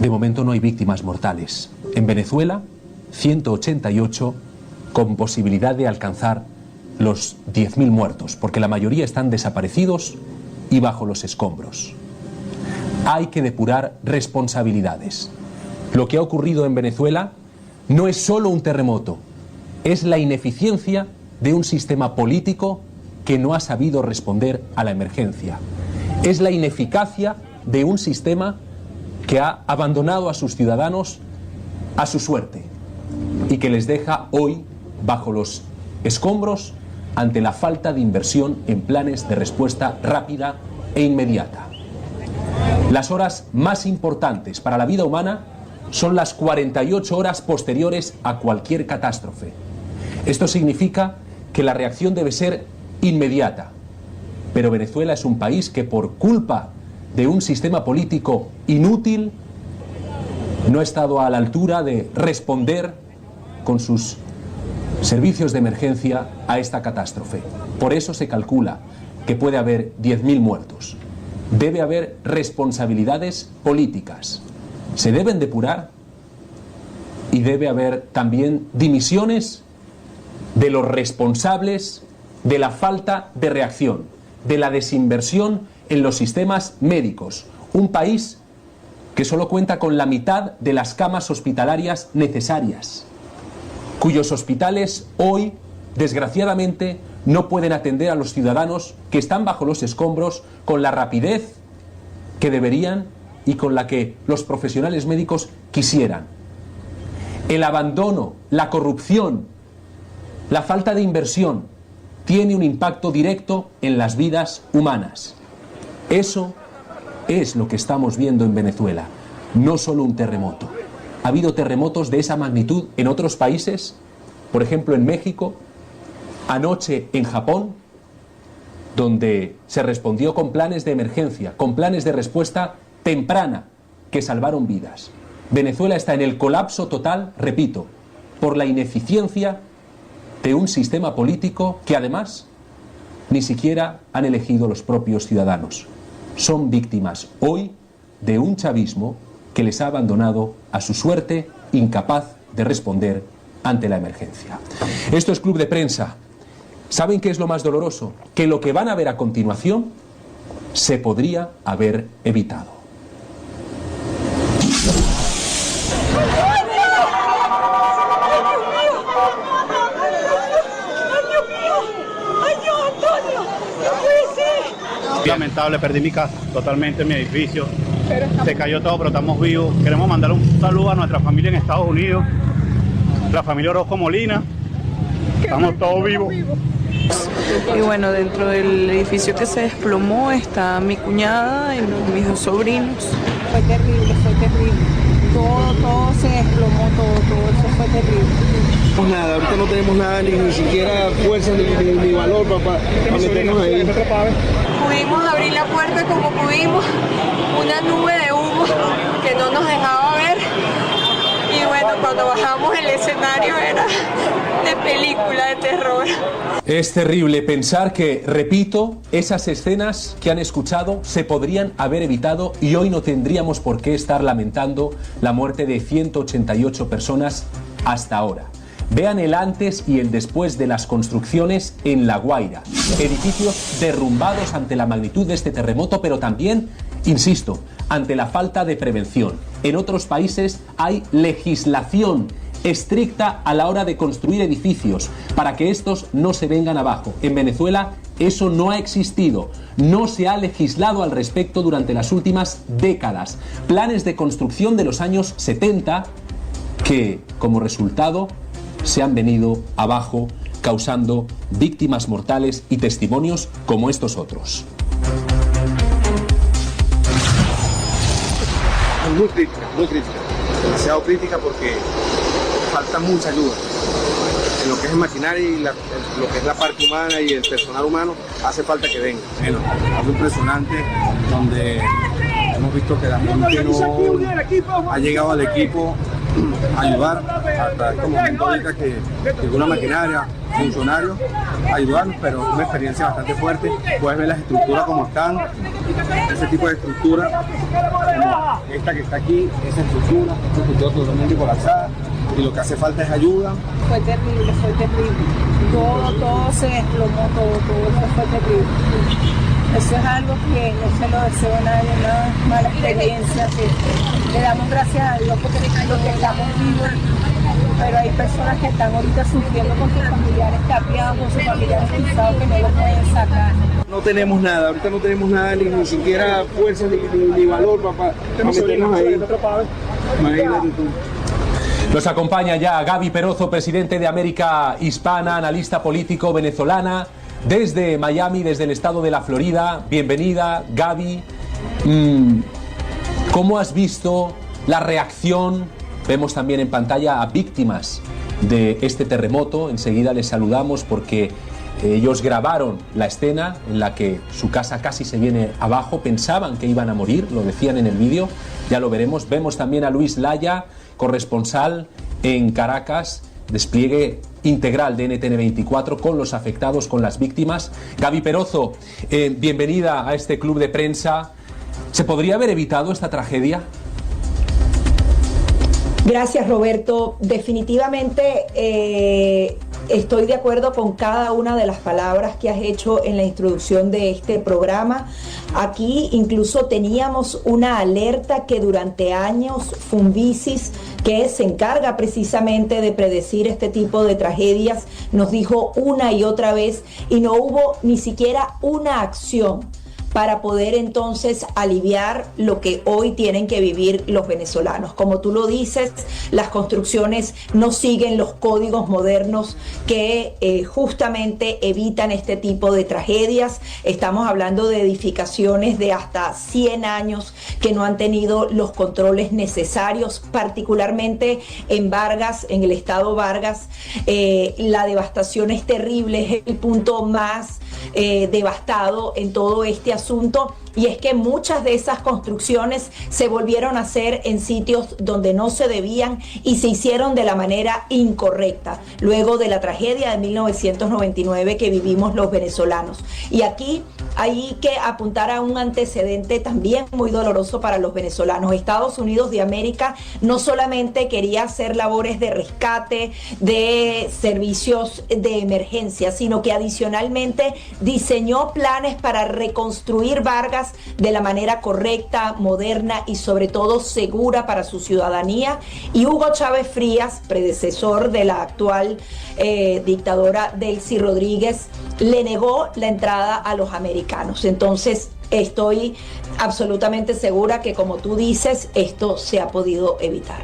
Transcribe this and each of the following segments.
De momento no hay víctimas mortales. En Venezuela, 188 con posibilidad de alcanzar los 10.000 muertos, porque la mayoría están desaparecidos y bajo los escombros. Hay que depurar responsabilidades. Lo que ha ocurrido en Venezuela no es solo un terremoto, es la ineficiencia de un sistema político que no ha sabido responder a la emergencia. Es la ineficacia de un sistema que ha abandonado a sus ciudadanos a su suerte y que les deja hoy bajo los escombros ante la falta de inversión en planes de respuesta rápida e inmediata. Las horas más importantes para la vida humana son las 48 horas posteriores a cualquier catástrofe. Esto significa que la reacción debe ser inmediata. Pero Venezuela es un país que por culpa de un sistema político inútil no ha estado a la altura de responder con sus servicios de emergencia a esta catástrofe. Por eso se calcula que puede haber 10.000 muertos. Debe haber responsabilidades políticas. Se deben depurar y debe haber también dimisiones de los responsables de la falta de reacción, de la desinversión en los sistemas médicos. Un país que solo cuenta con la mitad de las camas hospitalarias necesarias, cuyos hospitales hoy, desgraciadamente, no pueden atender a los ciudadanos que están bajo los escombros con la rapidez que deberían y con la que los profesionales médicos quisieran. El abandono, la corrupción, la falta de inversión tiene un impacto directo en las vidas humanas. Eso es lo que estamos viendo en Venezuela, no solo un terremoto. Ha habido terremotos de esa magnitud en otros países, por ejemplo en México, anoche en Japón, donde se respondió con planes de emergencia, con planes de respuesta temprana que salvaron vidas. Venezuela está en el colapso total, repito, por la ineficiencia de un sistema político que además ni siquiera han elegido los propios ciudadanos. Son víctimas hoy de un chavismo que les ha abandonado a su suerte, incapaz de responder ante la emergencia. Esto es Club de Prensa. ¿Saben qué es lo más doloroso? Que lo que van a ver a continuación se podría haber evitado. Lamentable, perdí mi casa, totalmente mi edificio, se cayó todo, pero estamos vivos. Queremos mandar un saludo a nuestra familia en Estados Unidos, la familia Orozco Molina, estamos todos vivos. Y bueno, dentro del edificio que se desplomó está mi cuñada y mis dos sobrinos. Fue terrible, todo se desplomó, todo eso fue terrible. Nada, ahorita no tenemos nada, ni siquiera fuerza ni valor para meternos ahí. Pudimos abrir la puerta como pudimos, una nube de humo que no nos dejaba ver. Y bueno, cuando bajamos el escenario era de película de terror. Es terrible pensar que, repito, esas escenas que han escuchado se podrían haber evitado y hoy no tendríamos por qué estar lamentando la muerte de 188 personas hasta ahora. Vean el antes y el después de las construcciones en La Guaira. Edificios derrumbados ante la magnitud de este terremoto, pero también, insisto, ante la falta de prevención. En otros países hay legislación estricta a la hora de construir edificios para que estos no se vengan abajo. En Venezuela eso no ha existido, no se ha legislado al respecto durante las últimas décadas. Planes de construcción de los años 70 que, como resultado, se han venido abajo, causando víctimas mortales y testimonios como estos otros. Muy crítica, demasiado crítica porque falta mucha ayuda. En lo que es el maquinaria y lo que es la parte humana y el personal humano, hace falta que venga. Bueno, algo impresionante donde hemos visto que la gente no ha llegado al equipo ayudar hasta este momento ahorita que una maquinaria, funcionarios, ayudarnos, pero una experiencia bastante fuerte. Puedes ver las estructuras como están, ese tipo de estructura, como esta que está aquí, esa estructura totalmente colapsada, y lo que hace falta es ayuda. Fue terrible, fue terrible. Todo se desplomó, todo eso fue terrible. Eso es algo que no se lo deseo a nadie, una mala experiencia. Que le damos gracias a Dios porque los que estamos vivos, pero hay personas que están ahorita sufriendo con sus familiares tapiados, con sus familiares pisados que no los pueden sacar. No tenemos nada, ahorita no tenemos nada, ni siquiera fuerza ni valor para meternos ahí. Imagínate tú. Nos acompaña ya Gaby Perozo, presidente de América Hispana, analista político venezolana, desde Miami, desde el estado de la Florida. Bienvenida, Gaby. ¿Cómo has visto la reacción? Vemos también en pantalla a víctimas de este terremoto. Enseguida les saludamos porque ellos grabaron la escena en la que su casa casi se viene abajo. Pensaban que iban a morir, lo decían en el vídeo. Ya lo veremos. Vemos también a Luis Laya, corresponsal en Caracas, despliegue integral de NTN 24 con los afectados, con las víctimas. Gaby Perozo, bienvenida a este club de prensa. ¿Se podría haber evitado esta tragedia? Gracias, Roberto. Definitivamente estoy de acuerdo con cada una de las palabras que has hecho en la introducción de este programa. Aquí incluso teníamos una alerta que durante años Funvisis, que se encarga precisamente de predecir este tipo de tragedias, nos dijo una y otra vez, y no hubo ni siquiera una acción para poder entonces aliviar lo que hoy tienen que vivir los venezolanos. Como tú lo dices, las construcciones no siguen los códigos modernos que justamente evitan este tipo de tragedias. Estamos hablando de edificaciones de hasta 100 años que no han tenido los controles necesarios, particularmente en Vargas, en el estado Vargas. La devastación es terrible, es el punto más devastado en todo este asunto, y es que muchas de esas construcciones se volvieron a hacer en sitios donde no se debían y se hicieron de la manera incorrecta, luego de la tragedia de 1999 que vivimos los venezolanos. Y aquí hay que apuntar a un antecedente también muy doloroso para los venezolanos. Estados Unidos de América no solamente quería hacer labores de rescate, de servicios de emergencia, sino que adicionalmente diseñó planes para reconstruir Vargas de la manera correcta, moderna y sobre todo segura para su ciudadanía. Y Hugo Chávez Frías, predecesor de la actual dictadora Delcy Rodríguez, le negó la entrada a los americanos. Entonces estoy absolutamente segura que, como tú dices, esto se ha podido evitar.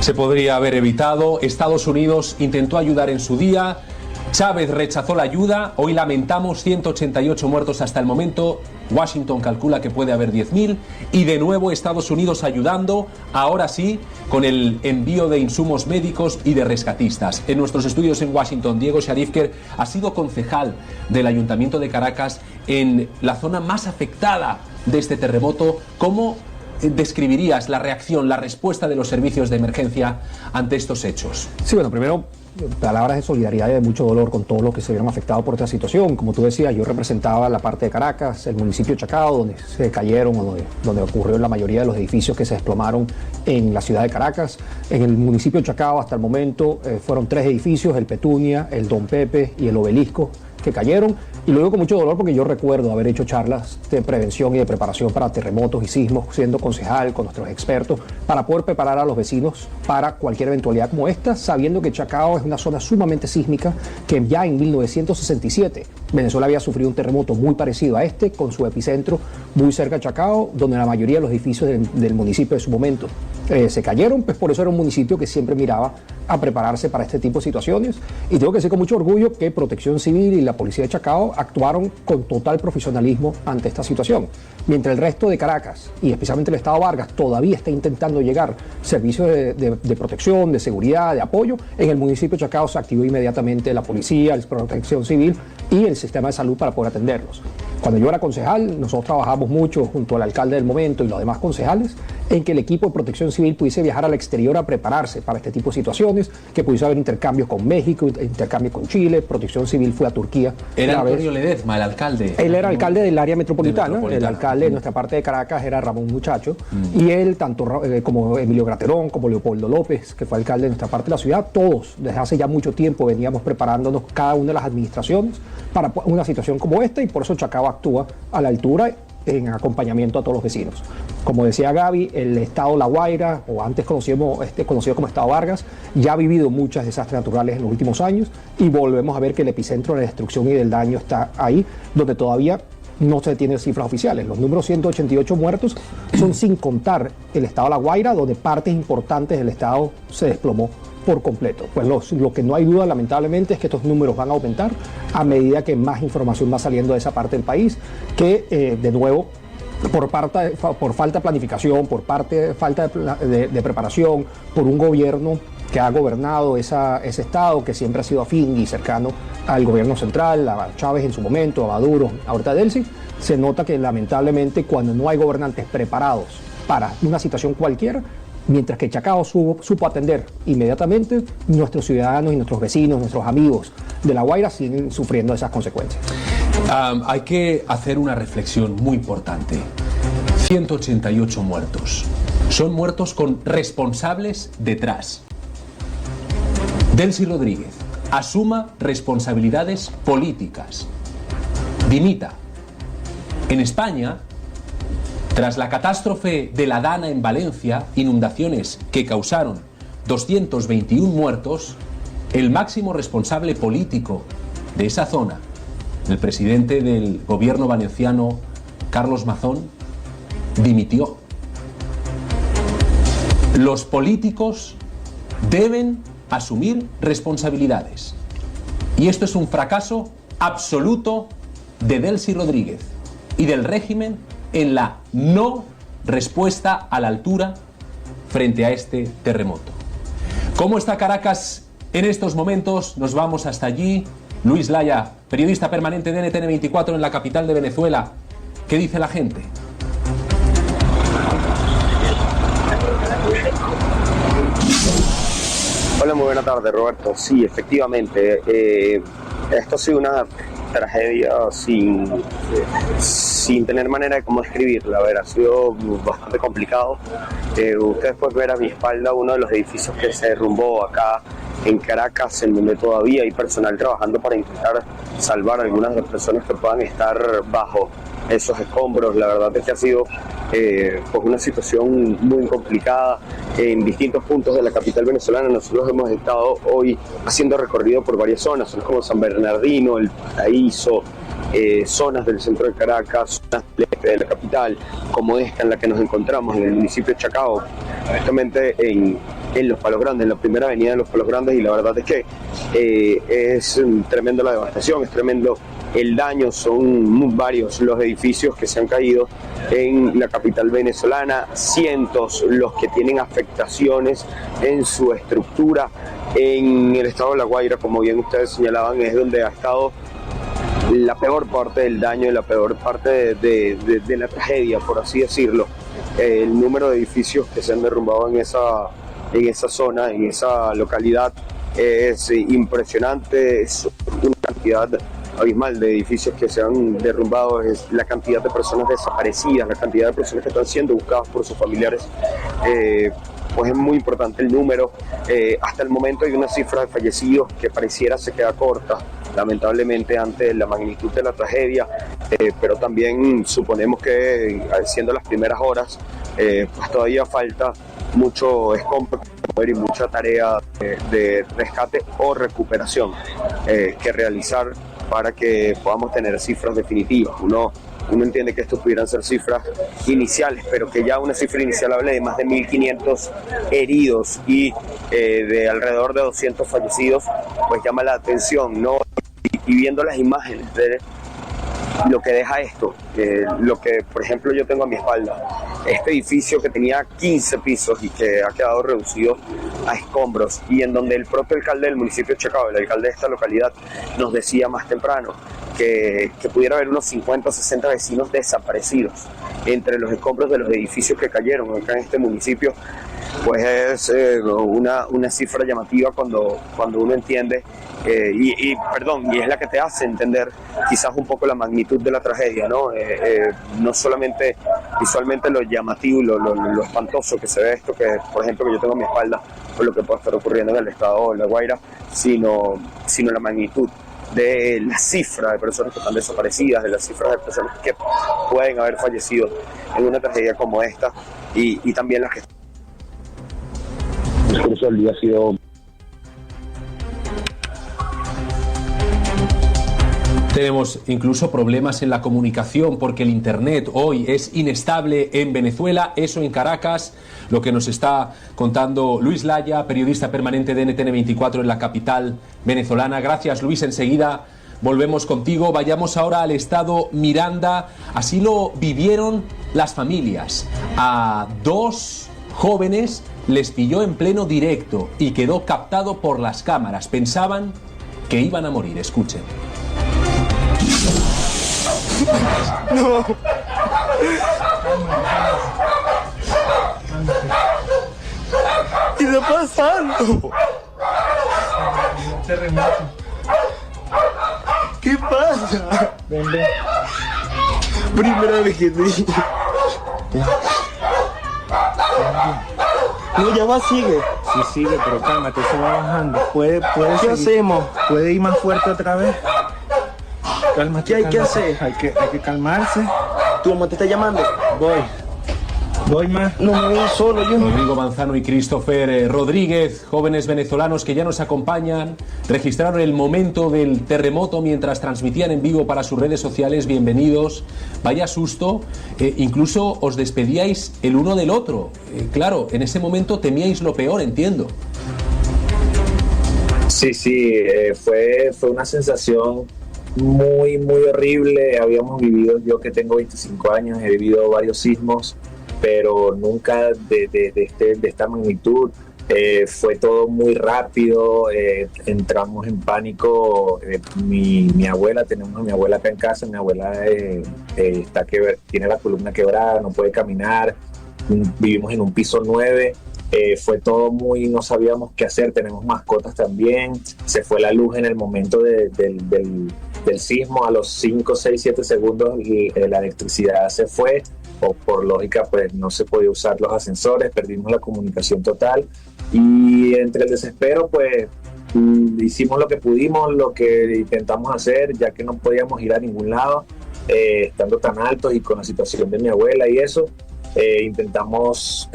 Se podría haber evitado. Estados Unidos intentó ayudar en su día. Chávez rechazó la ayuda. Hoy lamentamos 188 muertos hasta el momento. Washington calcula que puede haber 10.000. Y de nuevo Estados Unidos ayudando, ahora sí, con el envío de insumos médicos y de rescatistas. En nuestros estudios en Washington, Diego Sharifker ha sido concejal del Ayuntamiento de Caracas en la zona más afectada de este terremoto. ¿Cómo describirías la reacción, la respuesta de los servicios de emergencia ante estos hechos? Sí, bueno, primero, palabras de solidaridad y de mucho dolor con todos los que se vieron afectados por esta situación. Como tú decías, yo representaba la parte de Caracas, el municipio de Chacao, donde se cayeron, donde ocurrió la mayoría de los edificios que se desplomaron en la ciudad de Caracas. En el municipio de Chacao, hasta el momento, fueron 3 edificios, el Petunia, el Don Pepe y el Obelisco, que cayeron, y luego con mucho dolor porque yo recuerdo haber hecho charlas de prevención y de preparación para terremotos y sismos, siendo concejal con nuestros expertos, para poder preparar a los vecinos para cualquier eventualidad como esta, sabiendo que Chacao es una zona sumamente sísmica, que ya en 1967 Venezuela había sufrido un terremoto muy parecido a este, con su epicentro muy cerca de Chacao, donde la mayoría de los edificios del municipio de su momento se cayeron. Pues por eso era un municipio que siempre miraba a prepararse para este tipo de situaciones, y tengo que decir con mucho orgullo que Protección Civil y la Policía de Chacao actuaron con total profesionalismo ante esta situación. Mientras el resto de Caracas, y especialmente el estado Vargas, todavía está intentando llegar servicios de protección, de seguridad, de apoyo, en el municipio municipio de Chacao se activó inmediatamente la policía, la protección civil y el sistema de salud para poder atenderlos. Cuando yo era concejal, nosotros trabajamos mucho junto al alcalde del momento y los demás concejales en que el equipo de protección civil pudiese viajar al exterior a prepararse para este tipo de situaciones, que pudiese haber intercambios con México, intercambios con Chile. Protección civil fue a Turquía. Era Antonio Ledezma, el alcalde. Él era alcalde del área metropolitana. El alcalde de nuestra parte de Caracas era Ramón Muchacho. Y él, tanto como Emilio Graterón, como Leopoldo López, que fue alcalde de nuestra parte de la ciudad, todos desde hace ya mucho tiempo veníamos preparándonos cada una de las administraciones para una situación como esta, y por eso Chacao actúa a la altura en acompañamiento a todos los vecinos. Como decía Gaby, el estado La Guaira, o antes conocido como estado Vargas, ya ha vivido muchos desastres naturales en los últimos años, y volvemos a ver que el epicentro de la destrucción y del daño está ahí, donde todavía no se tienen cifras oficiales. Los números 188 muertos son sin contar el estado La Guaira, donde partes importantes del estado se desplomó por completo. Pues lo que no hay duda, lamentablemente, es que estos números van a aumentar a medida que más información va saliendo de esa parte del país, que de nuevo, por falta de planificación, por falta de preparación, por un gobierno que ha gobernado ese estado, que siempre ha sido afín y cercano al gobierno central, a Chávez en su momento, a Maduro, ahorita a Delcy, se nota que lamentablemente cuando no hay gobernantes preparados para una situación cualquiera, mientras que Chacao supo atender inmediatamente, nuestros ciudadanos y nuestros vecinos, nuestros amigos de La Guaira siguen sufriendo esas consecuencias. Hay que hacer una reflexión muy importante. 188 muertos. Son muertos con responsables detrás. Delcy Rodríguez asuma responsabilidades políticas. Dimita. En España, tras la catástrofe de la Dana en Valencia, inundaciones que causaron 221 muertos, el máximo responsable político de esa zona, el presidente del gobierno valenciano, Carlos Mazón, dimitió. Los políticos deben asumir responsabilidades. Y esto es un fracaso absoluto de Delcy Rodríguez y del régimen en la no respuesta a la altura frente a este terremoto. ¿Cómo está Caracas en estos momentos? Nos vamos hasta allí. Luis Laya, periodista permanente de NTN 24 en la capital de Venezuela. ¿Qué dice la gente? Hola, muy buena tarde, Roberto. Sí, efectivamente, esto ha sido una tragedia sin tener manera de cómo describirla. A ver, ha sido bastante complicado. Ustedes pueden ver a mi espalda uno de los edificios que se derrumbó acá en Caracas, en donde todavía hay personal trabajando para intentar salvar a algunas de las personas que puedan estar bajo esos escombros. La verdad es que ha sido pues una situación muy complicada en distintos puntos de la capital venezolana. Nosotros hemos estado hoy haciendo recorrido por varias zonas como San Bernardino, El Paraíso, zonas del centro de Caracas, zonas del este de la capital, como esta en la que nos encontramos en el municipio de Chacao, justamente en Los Palos Grandes, en la primera avenida de Los Palos Grandes, y la verdad es que es tremendo la devastación, es tremendo el daño. Son varios los edificios que se han caído en la capital venezolana, cientos los que tienen afectaciones en su estructura. En el estado de La Guaira, como bien ustedes señalaban, es donde ha estado la peor parte del daño y la peor parte de la tragedia, por así decirlo. El número de edificios que se han derrumbado en esa zona, en esa localidad, es impresionante. Es una cantidad abismal de edificios que se han derrumbado, es la cantidad de personas desaparecidas, la cantidad de personas que están siendo buscadas por sus familiares. Pues es muy importante el número. Hasta el momento hay una cifra de fallecidos que pareciera se queda corta, lamentablemente, ante la magnitud de la tragedia, pero también suponemos que siendo las primeras horas, pues todavía falta mucho escombro y mucha tarea de rescate o recuperación que realizar para que podamos tener cifras definitivas. Uno entiende que estos pudieran ser cifras iniciales, pero que ya una cifra inicial hable de más de 1.500 heridos y de alrededor de 200 fallecidos, pues llama la atención, ¿no? Y viendo las imágenes de lo que deja esto, lo que por ejemplo yo tengo a mi espalda, este edificio que tenía 15 pisos y que ha quedado reducido a escombros, y en donde el propio alcalde del municipio de Chacao, el alcalde de esta localidad, nos decía más temprano que pudiera haber unos 50 o 60 vecinos desaparecidos entre los escombros de los edificios que cayeron acá en este municipio, pues es una cifra llamativa cuando uno entiende y es la que te hace entender quizás un poco la magnitud de la tragedia, ¿no? No solamente visualmente lo llamativo y lo espantoso que se ve esto, que por ejemplo que yo tengo a mi espalda, por lo que puede estar ocurriendo en el estado de La Guaira, sino la magnitud de la cifra de personas que están desaparecidas, de las cifras de personas que pueden haber fallecido en una tragedia como esta, y también las que... El discurso del día ha sido... Tenemos incluso problemas en la comunicación porque el internet hoy es inestable en Venezuela, eso en Caracas, lo que nos está contando Luis Laya, periodista permanente de NTN 24 en la capital venezolana. Gracias, Luis, enseguida volvemos contigo. Vayamos ahora al estado Miranda. Así lo vivieron las familias. A dos jóvenes les pilló en pleno directo y quedó captado por las cámaras. Pensaban que iban a morir. Escuchen. No. ¿Qué está pasando? Terremoto. ¿Qué pasa? Ven. Primera vez que te... No, ya va, sigue. Sí, sigue, pero cálmate, se va bajando. ¿Puede ¿Qué seguir? hacemos? ¿Puede ir más fuerte otra vez? Cálmate, ¿Qué hay que hacer? Hay que calmarse. ¿Tu mamá te está llamando? Voy más. No me voy solo, yo. Rodrigo Manzano y Christopher Rodríguez, jóvenes venezolanos que ya nos acompañan, registraron el momento del terremoto mientras transmitían en vivo para sus redes sociales. Bienvenidos. Vaya susto, incluso os despedíais el uno del otro. Claro, en ese momento temíais lo peor, entiendo. Sí, fue una sensación muy horrible. Habíamos vivido, yo que tengo 25 años, he vivido varios sismos, pero nunca de esta magnitud. Fue todo muy rápido, entramos en pánico. Mi abuela, tenemos a mi abuela acá en casa, mi abuela tiene la columna quebrada, no puede caminar, vivimos en un piso 9. Fue todo no sabíamos qué hacer, tenemos mascotas también. Se fue la luz en el momento del sismo, a los 5, 6, 7 segundos la electricidad se fue, o por lógica pues no se podía usar los ascensores, perdimos la comunicación total, y entre el desespero pues hicimos lo que pudimos, lo que intentamos hacer, ya que no podíamos ir a ningún lado, estando tan altos y con la situación de mi abuela y eso. Intentamos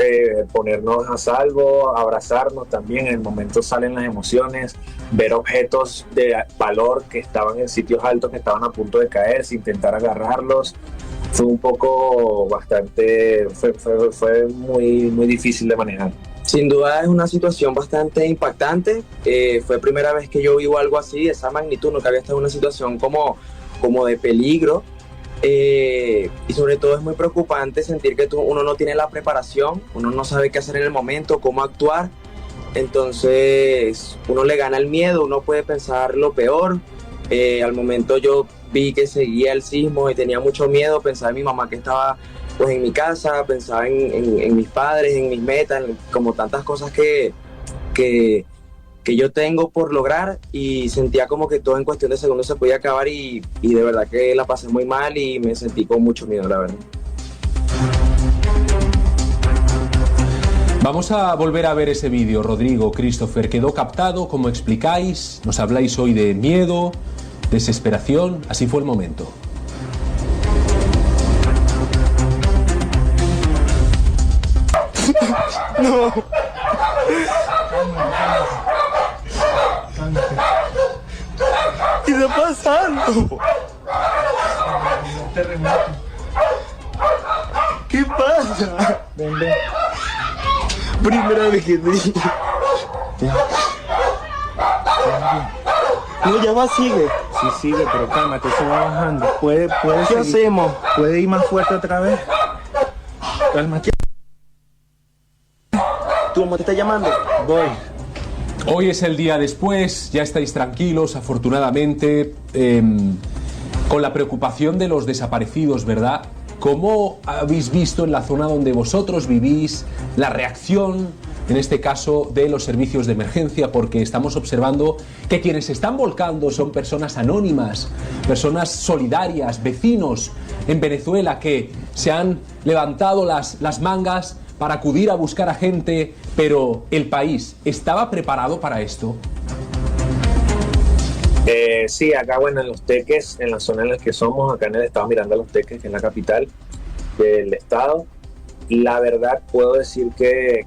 ponernos a salvo, abrazarnos también. En el momento salen las emociones, ver objetos de valor que estaban en sitios altos, que estaban a punto de caerse, intentar agarrarlos. Fue un poco fue muy difícil de manejar. Sin duda es una situación bastante impactante. Fue primera vez que yo vivo algo así, de esa magnitud. Nunca había estado en una situación como de peligro. Y sobre todo es muy preocupante sentir que uno no tiene la preparación, uno no sabe qué hacer en el momento, cómo actuar. Entonces uno le gana el miedo, uno puede pensar lo peor. Al momento yo vi que seguía el sismo y tenía mucho miedo, pensaba en mi mamá que estaba pues en mi casa, pensaba en mis padres, en mis metas, como tantas cosas que yo tengo por lograr, y sentía como que todo en cuestión de segundos se podía acabar, y de verdad que la pasé muy mal y me sentí con mucho miedo, la verdad. Vamos a volver a ver ese vídeo. Rodrigo, Christopher, quedó captado, como explicáis, nos habláis hoy de miedo, desesperación, así fue el momento. No. ¿Qué está pasando? Terremoto. ¿Qué pasa? Ven. Primera vez que te... No, ya va, sigue. Sí, sigue, pero cálmate, se va bajando. ¿Qué seguir? Hacemos? ¿Puede ir más fuerte otra vez? Cálmate. ¿Tu mamá te está llamando? Voy. Hoy es el día después, ya estáis tranquilos, afortunadamente, con la preocupación de los desaparecidos, ¿verdad? ¿Cómo habéis visto en la zona donde vosotros vivís la reacción, en este caso, de los servicios de emergencia? Porque estamos observando que quienes se están volcando son personas anónimas, personas solidarias, vecinos en Venezuela que se han levantado las mangas para acudir a buscar a gente, pero ¿el país estaba preparado para esto? Sí, acá bueno, en Los Teques, en la zona en la que somos, acá en el estado Miranda Los Teques, que es la capital del estado, la verdad puedo decir que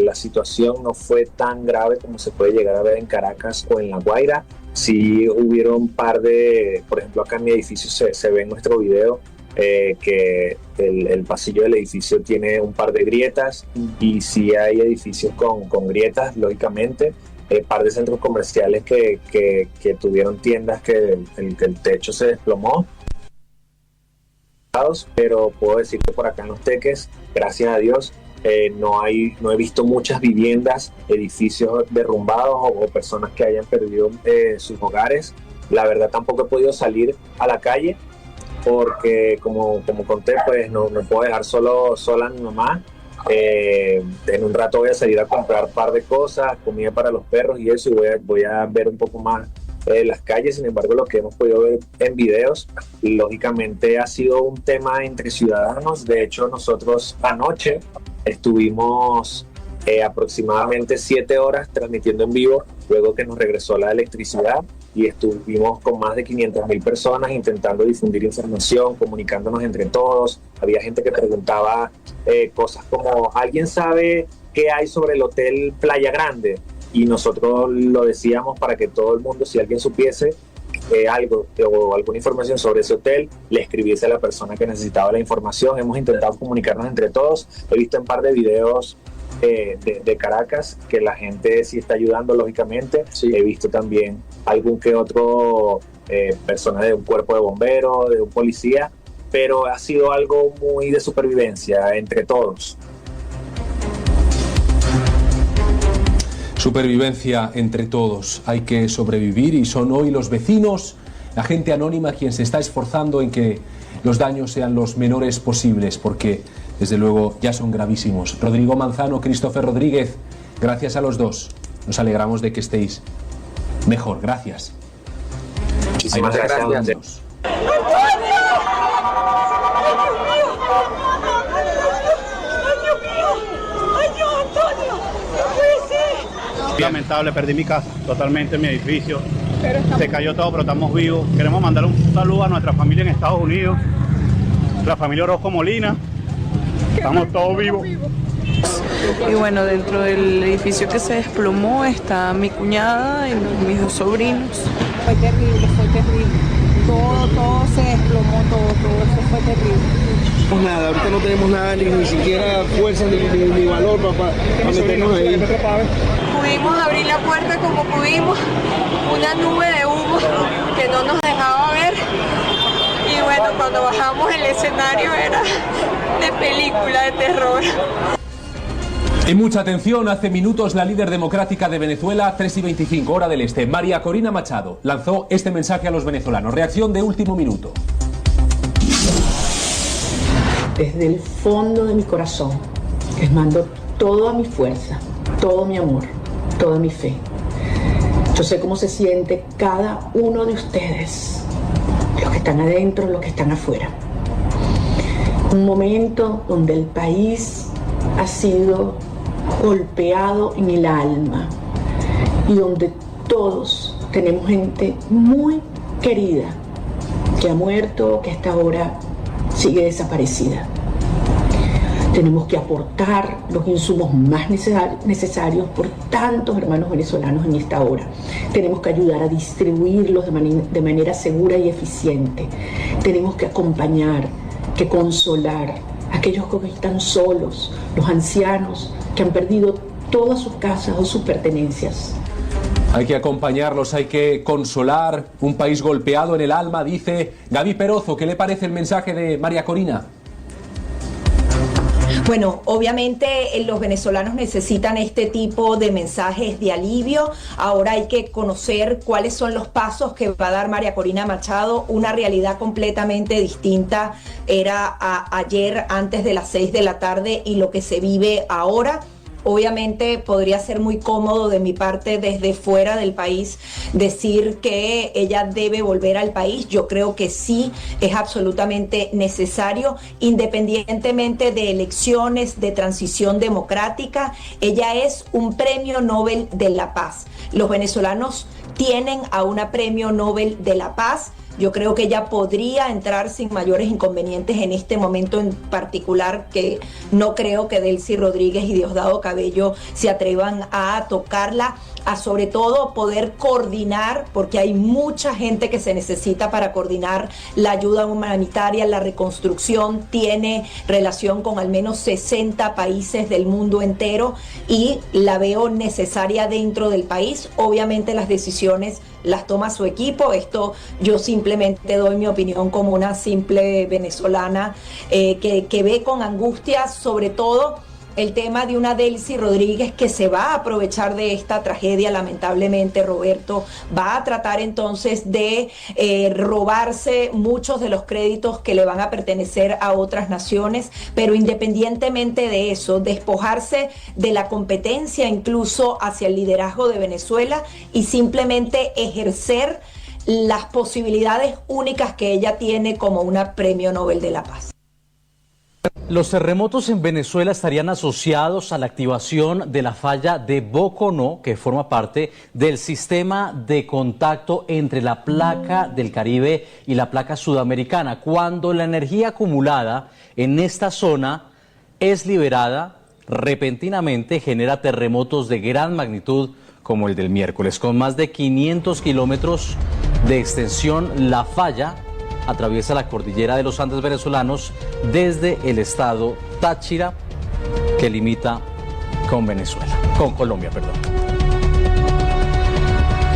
la situación no fue tan grave como se puede llegar a ver en Caracas o en La Guaira. Sí hubieron un par de, por ejemplo acá en mi edificio se ve en nuestro video, que el pasillo del edificio tiene un par de grietas y sí hay edificios con grietas, lógicamente. Par de centros comerciales que tuvieron tiendas que el techo se desplomó. Pero puedo decir que por acá en Los Teques, gracias a Dios, no he visto muchas viviendas, edificios derrumbados o personas que hayan perdido sus hogares. La verdad tampoco he podido salir a la calle porque como conté, pues no puedo dejar sola a mi mamá. En un rato voy a salir a comprar un par de cosas, comida para los perros y eso, y voy a ver un poco más las calles. Sin embargo, lo que hemos podido ver en videos, lógicamente ha sido un tema entre ciudadanos. De hecho, nosotros anoche estuvimos aproximadamente 7 horas transmitiendo en vivo, luego que nos regresó la electricidad, y estuvimos con más de 500.000 personas intentando difundir información, comunicándonos entre todos. Había gente que preguntaba cosas como: ¿alguien sabe qué hay sobre el hotel Playa Grande? Y nosotros lo decíamos para que todo el mundo, si alguien supiese algo o alguna información sobre ese hotel, le escribiese a la persona que necesitaba la información. Hemos intentado comunicarnos entre todos. He visto un par de videos de Caracas que la gente sí está ayudando, lógicamente. Sí. He visto también algún que otro persona de un cuerpo de bomberos, de un policía, pero ha sido algo muy de supervivencia entre todos. Supervivencia entre todos, hay que sobrevivir, y son hoy los vecinos, la gente anónima, quien se está esforzando en que los daños sean los menores posibles, porque desde luego ya son gravísimos. Rodrigo Manzano, Christopher Rodríguez, gracias a los dos, nos alegramos de que estéis mejor, gracias. Muchísimas gracias. Lamentable, perdí mi casa, totalmente mi edificio, se cayó todo, pero estamos vivos. Queremos mandar un saludo a nuestra familia en Estados Unidos, la familia Orozco Molina, estamos todos vivos. Y bueno, dentro del edificio que se desplomó está mi cuñada y mis 2 sobrinos. Fue terrible, todo se desplomó, todo eso fue terrible. Nada, ahorita no tenemos nada, ni siquiera fuerza ni valor para meternos ahí. Pudimos abrir la puerta como pudimos, una nube de humo que no nos dejaba ver, y bueno, cuando bajamos el escenario era de película de terror. Y mucha atención, hace minutos la líder democrática de Venezuela, 3:25 hora del este, María Corina Machado, lanzó este mensaje a los venezolanos. Reacción de último minuto. Desde el fondo de mi corazón les mando toda mi fuerza, todo mi amor, toda mi fe. Yo sé cómo se siente cada uno de ustedes, los que están adentro, los que están afuera. Un momento donde el país ha sido golpeado en el alma y donde todos tenemos gente muy querida que ha muerto, que hasta ahora sigue desaparecida. Tenemos que aportar los insumos más necesarios por tantos hermanos venezolanos en esta hora. Tenemos que ayudar a distribuirlos de manera segura y eficiente. Tenemos que acompañar, que consolar a aquellos que están solos, los ancianos que han perdido todas sus casas o sus pertenencias. Hay que acompañarlos, hay que consolar. Un país golpeado en el alma, dice Gaby Perozo. ¿Qué le parece el mensaje de María Corina? Bueno, obviamente los venezolanos necesitan este tipo de mensajes de alivio. Ahora hay que conocer cuáles son los pasos que va a dar María Corina Machado. Una realidad completamente distinta era ayer antes de las 6 de la tarde y lo que se vive ahora. Obviamente podría ser muy cómodo de mi parte desde fuera del país decir que ella debe volver al país. Yo creo que sí es absolutamente necesario, independientemente de elecciones, de transición democrática. Ella es un premio Nobel de la Paz. Los venezolanos tienen a una premio Nobel de la Paz. Yo creo que ella podría entrar sin mayores inconvenientes en este momento en particular, que no creo que Delcy Rodríguez y Diosdado Cabello se atrevan a tocarla, a sobre todo poder coordinar, porque hay mucha gente que se necesita para coordinar la ayuda humanitaria, la reconstrucción tiene relación con al menos 60 países del mundo entero y la veo necesaria dentro del país. Obviamente las decisiones las toma su equipo. Esto yo simplemente doy mi opinión como una simple venezolana que ve con angustia sobre todo el tema de una Delcy Rodríguez que se va a aprovechar de esta tragedia, lamentablemente, Roberto, va a tratar entonces de robarse muchos de los créditos que le van a pertenecer a otras naciones, pero independientemente de eso, despojarse de la competencia incluso hacia el liderazgo de Venezuela y simplemente ejercer las posibilidades únicas que ella tiene como una premio Nobel de la Paz. Los terremotos en Venezuela estarían asociados a la activación de la falla de Boconó, que forma parte del sistema de contacto entre la placa del Caribe y la placa sudamericana. Cuando la energía acumulada en esta zona es liberada, repentinamente genera terremotos de gran magnitud como el del miércoles. Con más de 500 kilómetros de extensión, la falla atraviesa la cordillera de los Andes venezolanos desde el estado Táchira, que limita con Colombia.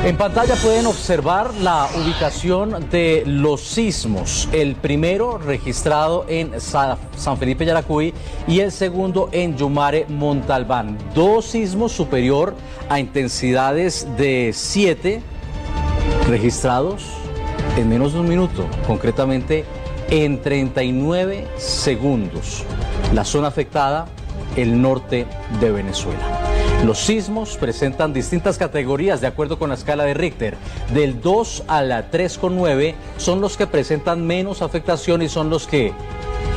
En pantalla pueden observar la ubicación de los sismos. El primero registrado en San Felipe Yaracuy y el segundo en Yumare, Montalbán. Dos sismos superior a intensidades de 7 registrados en menos de un minuto, concretamente en 39 segundos. La zona afectada, el norte de Venezuela. Los sismos presentan distintas categorías de acuerdo con la escala de Richter. Del 2 a la 3,9 son los que presentan menos afectación y son los que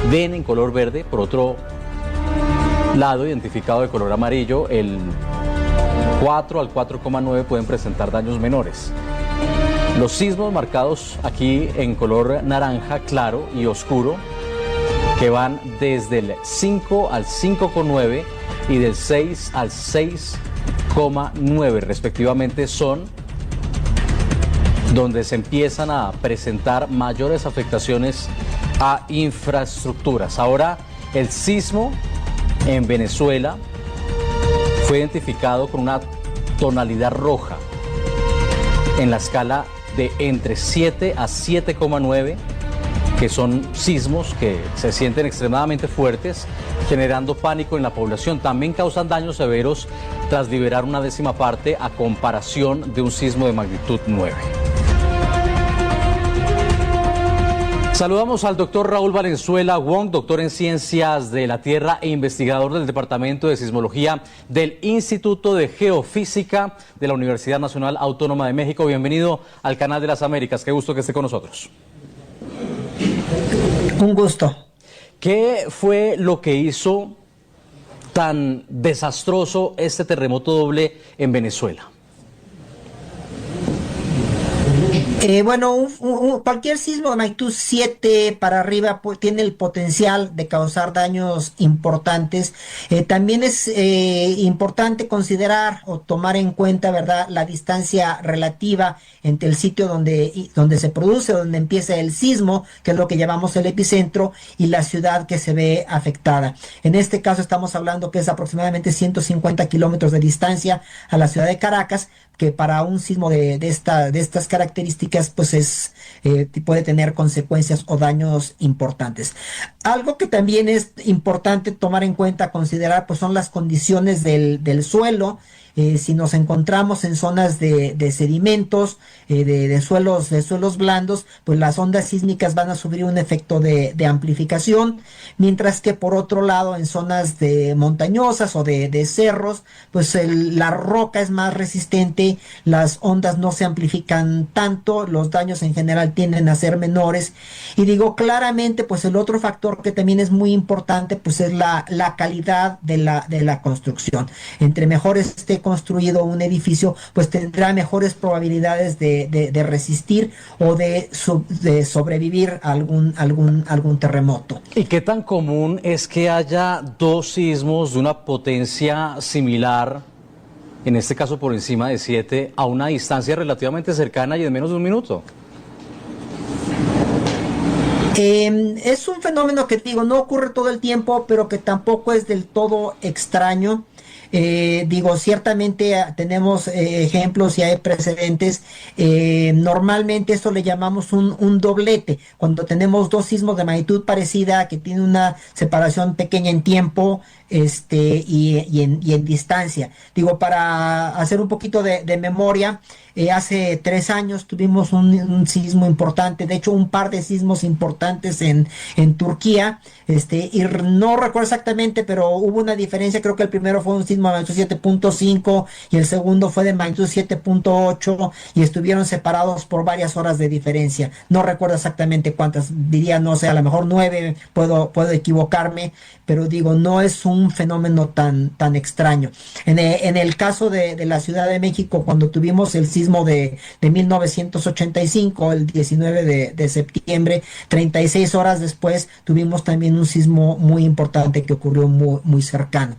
ven en color verde. Por otro lado, identificado de color amarillo, el 4 al 4,9 pueden presentar daños menores. Los sismos marcados aquí en color naranja claro y oscuro, que van desde el 5 al 5,9 y del 6 al 6,9 respectivamente, son donde se empiezan a presentar mayores afectaciones a infraestructuras. Ahora, el sismo en Venezuela fue identificado con una tonalidad roja en la escala de entre 7 a 7,9, que son sismos que se sienten extremadamente fuertes, generando pánico en la población. También causan daños severos tras liberar una décima parte a comparación de un sismo de magnitud 9. Saludamos al doctor Raúl Valenzuela Wong, doctor en Ciencias de la Tierra e investigador del Departamento de Sismología del Instituto de Geofísica de la Universidad Nacional Autónoma de México. Bienvenido al Canal de las Américas. Qué gusto que esté con nosotros. Un gusto. ¿Qué fue lo que hizo tan desastroso este terremoto doble en Venezuela? Bueno, cualquier sismo de magnitud 7 para arriba tiene el potencial de causar daños importantes. También es importante considerar o tomar en cuenta, ¿verdad?, la distancia relativa entre el sitio donde se produce, donde empieza el sismo, que es lo que llamamos el epicentro, y la ciudad que se ve afectada. En este caso estamos hablando que es aproximadamente 150 kilómetros de distancia a la ciudad de Caracas, que para un sismo de estas características pues puede tener consecuencias o daños importantes. Algo que también es importante tomar en cuenta, considerar, pues son las condiciones del suelo. Si nos encontramos en zonas de sedimentos, de suelos blandos, pues las ondas sísmicas van a sufrir un efecto de amplificación, mientras que por otro lado en zonas montañosas o de cerros, pues la roca es más resistente, las ondas no se amplifican tanto, los daños en general tienden a ser menores. Y digo claramente, pues el otro factor que también es muy importante, pues es la calidad de la construcción. Entre mejor esté construido un edificio, pues tendrá mejores probabilidades de resistir o de sobrevivir a algún terremoto. ¿Y qué tan común es que haya dos sismos de una potencia similar, en este caso por encima de 7, a una distancia relativamente cercana y en menos de un minuto? Es un fenómeno que digo, no ocurre todo el tiempo, pero que tampoco es del todo extraño. Ciertamente tenemos ejemplos y hay precedentes. Normalmente esto le llamamos un doblete, cuando tenemos dos sismos de magnitud parecida que tienen una separación pequeña en tiempo y en distancia. Para hacer un poquito de memoria, hace 3 años tuvimos un sismo importante, de hecho un par de sismos importantes en Turquía, y no recuerdo exactamente, pero hubo una diferencia. Creo que el primero fue un sismo de magnitud 7.5 y el segundo fue de magnitud 7.8 y estuvieron separados por varias horas de diferencia. No recuerdo exactamente cuántas, diría, no sé, a lo mejor 9, puedo equivocarme, pero no es un fenómeno tan extraño. En el caso de la Ciudad de México, cuando tuvimos el sismo de 1985, el 19 de septiembre, 36 horas después tuvimos también un sismo muy importante que ocurrió muy cercano.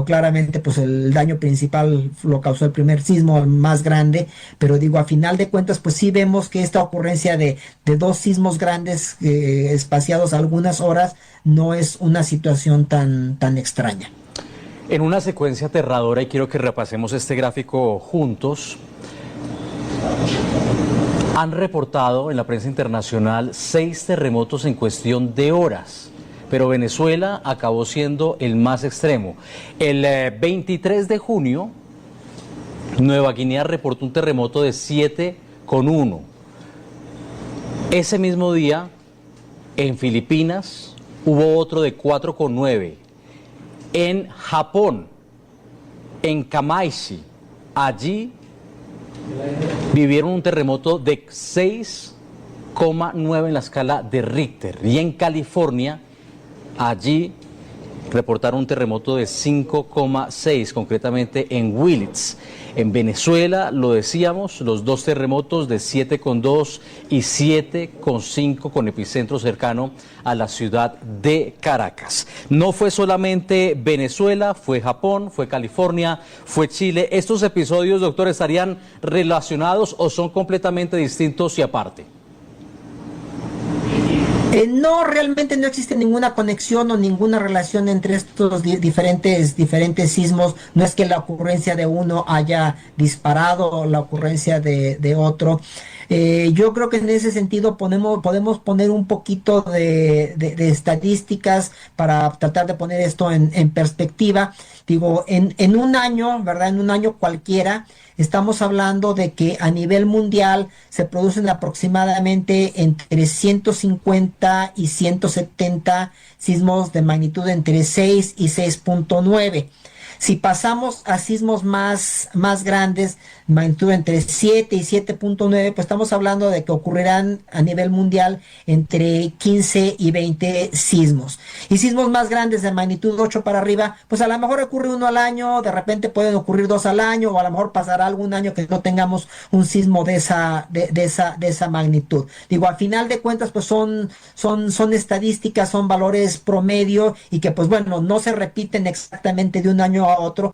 Claramente pues el daño principal lo causó el primer sismo, el más grande, pero a final de cuentas pues sí vemos que esta ocurrencia de dos sismos grandes espaciados algunas horas no es una situación tan extraña. En una secuencia aterradora, y quiero que repasemos este gráfico juntos, han reportado en la prensa internacional 6 terremotos en cuestión de horas, pero Venezuela acabó siendo el más extremo. El 23 de junio, Nueva Guinea reportó un terremoto de 7,1. Ese mismo día, en Filipinas, hubo otro de 4,9. En Japón, en Kamaishi, allí vivieron un terremoto de 6,9 en la escala de Richter. Y en California, allí reportaron un terremoto de 5,6, concretamente en Willits. En Venezuela, lo decíamos, los 2 terremotos de 7,2 y 7,5 con epicentro cercano a la ciudad de Caracas. No fue solamente Venezuela, fue Japón, fue California, fue Chile. ¿Estos episodios, doctor, estarían relacionados o son completamente distintos y aparte? No, realmente no existe ninguna conexión o ninguna relación entre estos diferentes sismos. No es que la ocurrencia de uno haya disparado o la ocurrencia de otro. Yo creo que en ese sentido podemos poner un poquito de estadísticas para tratar de poner esto en perspectiva. En un año, ¿verdad? En un año cualquiera, estamos hablando de que a nivel mundial se producen aproximadamente entre 150 y 170 sismos de magnitud entre 6 y 6.9. Si pasamos a sismos más grandes, magnitud entre 7 y 7.9, pues estamos hablando de que ocurrirán a nivel mundial entre 15 y 20 sismos. Y sismos más grandes de magnitud 8 para arriba, pues a lo mejor ocurre uno al año, de repente pueden ocurrir 2 al año, o a lo mejor pasará algún año que no tengamos un sismo de esa magnitud. Digo, al final de cuentas, pues son estadísticas, son valores promedio, y que pues bueno, no se repiten exactamente de un año a otro.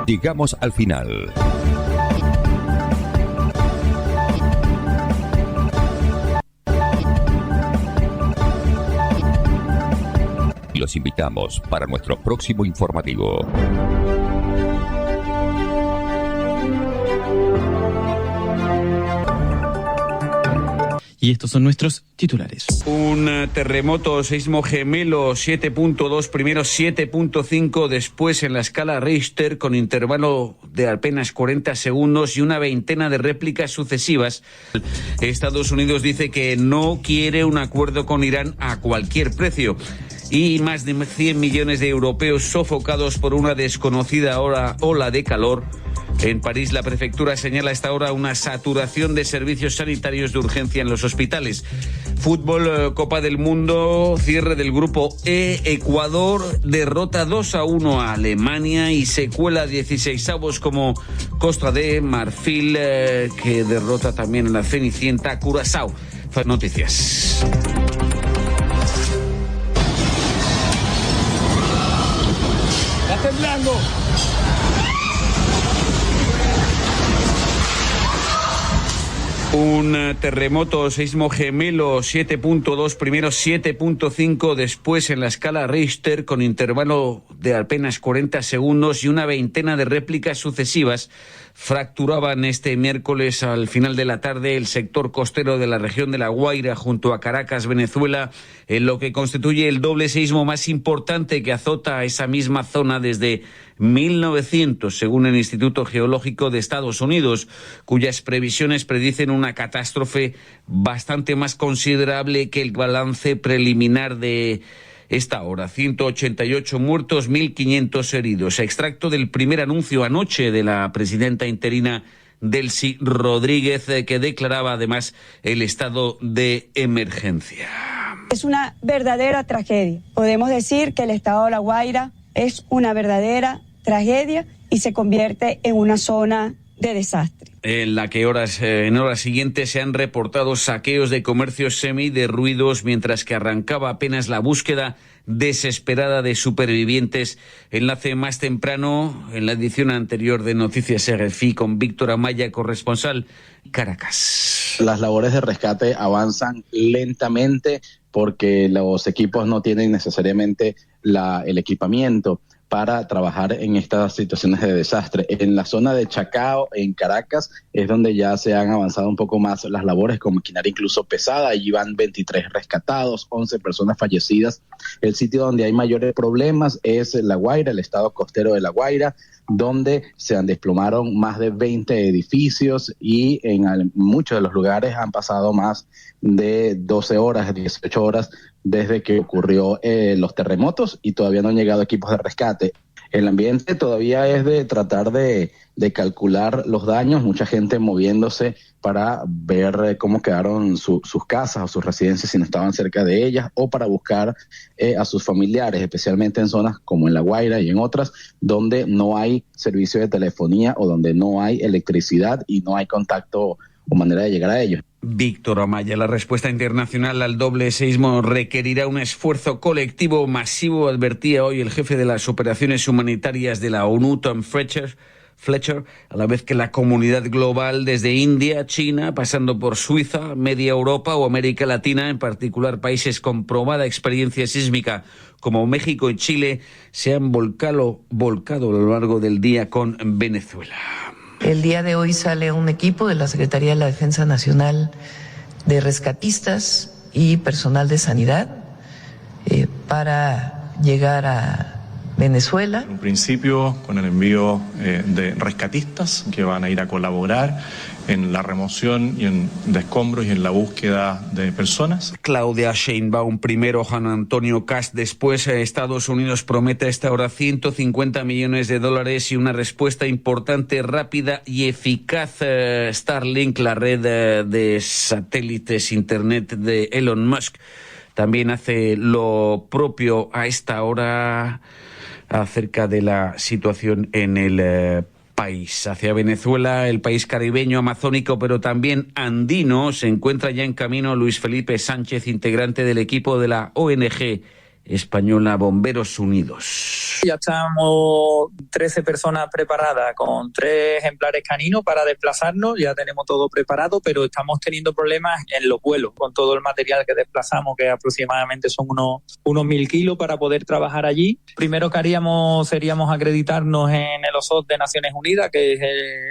Llegamos al final. Los invitamos para nuestro próximo informativo. Y estos son nuestros titulares. Un terremoto, seismo gemelo, 7.2, primero 7.5, después en la escala Richter, con intervalo de apenas 40 segundos y una veintena de réplicas sucesivas. Estados Unidos dice que no quiere un acuerdo con Irán a cualquier precio. Y más de 100 millones de europeos sofocados por una desconocida ola de calor. En París, la prefectura señala a esta hora una saturación de servicios sanitarios de urgencia en los hospitales. Fútbol, Copa del Mundo, cierre del grupo E. Ecuador derrota 2-1 a Alemania y se cuela 16avos como Costa de Marfil, que derrota también a la Cenicienta Curazao. Noticias. ¡Está temblando! Un terremoto, seismo gemelo, 7.2, primero 7.5, después en la escala Richter, con intervalo de apenas 40 segundos y una veintena de réplicas sucesivas, fracturaban este miércoles al final de la tarde el sector costero de la región de La Guaira, junto a Caracas, Venezuela, en lo que constituye el doble seismo más importante que azota a esa misma zona desde 1900, según el Instituto Geológico de Estados Unidos, cuyas previsiones predicen una catástrofe bastante más considerable que el balance preliminar de esta hora. 188 muertos, 1.500 heridos. Extracto del primer anuncio anoche de la presidenta interina Delcy Rodríguez, que declaraba además el estado de emergencia. Es una verdadera tragedia. Podemos decir que el estado de La Guaira es una verdadera tragedia y se convierte en una zona de desastre. En la que en horas siguientes se han reportado saqueos de comercios semiderruidos, mientras que arrancaba apenas la búsqueda desesperada de supervivientes. Enlace más temprano en la edición anterior de Noticias RFI con Víctor Amaya, corresponsal Caracas. Las labores de rescate avanzan lentamente porque los equipos no tienen necesariamente el equipamiento para trabajar en estas situaciones de desastre. En la zona de Chacao, en Caracas, es donde ya se han avanzado un poco más las labores con maquinaria incluso pesada. Allí van 23 rescatados, 11 personas fallecidas. El sitio donde hay mayores problemas es La Guaira, el estado costero de La Guaira, donde se desplomaron más de 20 edificios y en muchos de los lugares han pasado más de 12 horas, 18 horas desde que ocurrió los terremotos y todavía no han llegado equipos de rescate. El ambiente todavía es de tratar de calcular los daños, mucha gente moviéndose para ver cómo quedaron sus casas o sus residencias si no estaban cerca de ellas, o para buscar a sus familiares, especialmente en zonas como en La Guaira y en otras donde no hay servicio de telefonía o donde no hay electricidad y no hay contacto o manera de llegar a ellos. Víctor Amaya, la respuesta internacional al doble seismo requerirá un esfuerzo colectivo masivo, advertía hoy el jefe de las operaciones humanitarias de la ONU, Tom Fletcher, a la vez que la comunidad global, desde India, China, pasando por Suiza, media Europa o América Latina, en particular países con probada experiencia sísmica como México y Chile, se han volcado a lo largo del día con Venezuela. El día de hoy sale un equipo de la Secretaría de la Defensa Nacional de rescatistas y personal de sanidad para llegar a Venezuela. En un principio, con el envío de rescatistas que van a ir a colaborar en la remoción y de escombros y en la búsqueda de personas. Claudia Sheinbaum primero, Juan Antonio Kast después. Estados Unidos promete hasta ahora $150 millones y una respuesta importante, rápida y eficaz. Starlink, la red de satélites internet de Elon Musk, también hace lo propio a esta hora acerca de la situación en el país. Hacia Venezuela, el país caribeño, amazónico, pero también andino, se encuentra ya en camino Luis Felipe Sánchez, integrante del equipo de la ONG española Bomberos Unidos. Ya estamos 13 personas preparadas con 3 ejemplares caninos para desplazarnos, ya tenemos todo preparado, pero estamos teniendo problemas en los vuelos con todo el material que desplazamos, que aproximadamente son unos 1.000 kilos para poder trabajar allí. Primero que haríamos seríamos acreditarnos en el OSOT de Naciones Unidas, que es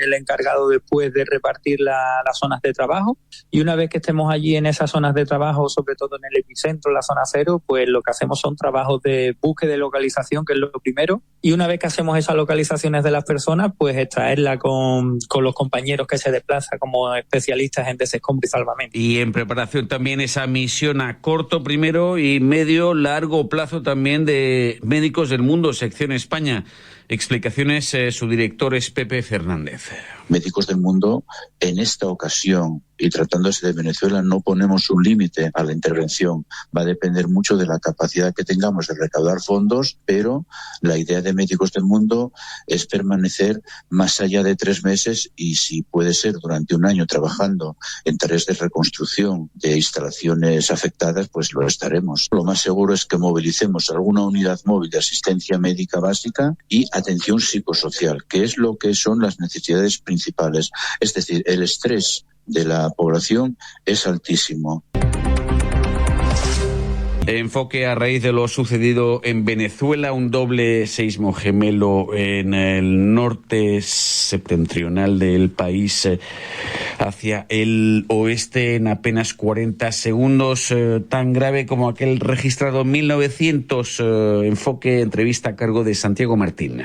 el encargado después de repartir las zonas de trabajo, y una vez que estemos allí en esas zonas de trabajo, sobre todo en el epicentro, la zona cero, pues lo que hacemos son trabajos de búsqueda y localización, que es lo primero, y una vez que hacemos esas localizaciones de las personas, pues extraerla con los compañeros que se desplazan como especialistas en desescombro y salvamento. Y en preparación también esa misión a corto, primero y medio, largo plazo también de Médicos del Mundo, sección España. Explicaciones, su director es Pepe Fernández. Médicos del Mundo, en esta ocasión, y tratándose de Venezuela, no ponemos un límite a la intervención. Va a depender mucho de la capacidad que tengamos de recaudar fondos, pero la idea de Médicos del Mundo es permanecer más allá de 3 meses y, si puede ser, durante un año trabajando en tareas de reconstrucción de instalaciones afectadas, pues lo estaremos. Lo más seguro es que movilicemos alguna unidad móvil de asistencia médica básica y atención psicosocial, que es lo que son las necesidades principales. Es decir, el estrés de la población es altísimo. Enfoque a raíz de lo sucedido en Venezuela, un doble seísmo gemelo en el norte septentrional del país hacia el oeste en apenas 40 segundos, tan grave como aquel registrado en 1900. Enfoque, entrevista a cargo de Santiago Martín.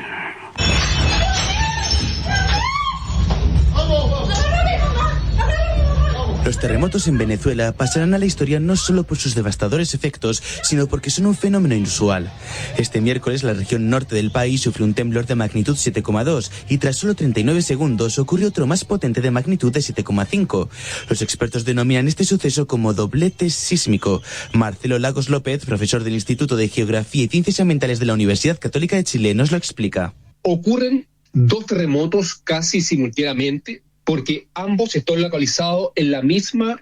Los terremotos en Venezuela pasarán a la historia no solo por sus devastadores efectos, sino porque son un fenómeno inusual. Este miércoles la región norte del país sufrió un temblor de magnitud 7,2 y tras solo 39 segundos ocurrió otro más potente de magnitud de 7,5. Los expertos denominan este suceso como doblete sísmico. Marcelo Lagos López, profesor del Instituto de Geografía y Ciencias Ambientales de la Universidad Católica de Chile, nos lo explica. Ocurren 2 terremotos casi simultáneamente, porque ambos están localizados en la misma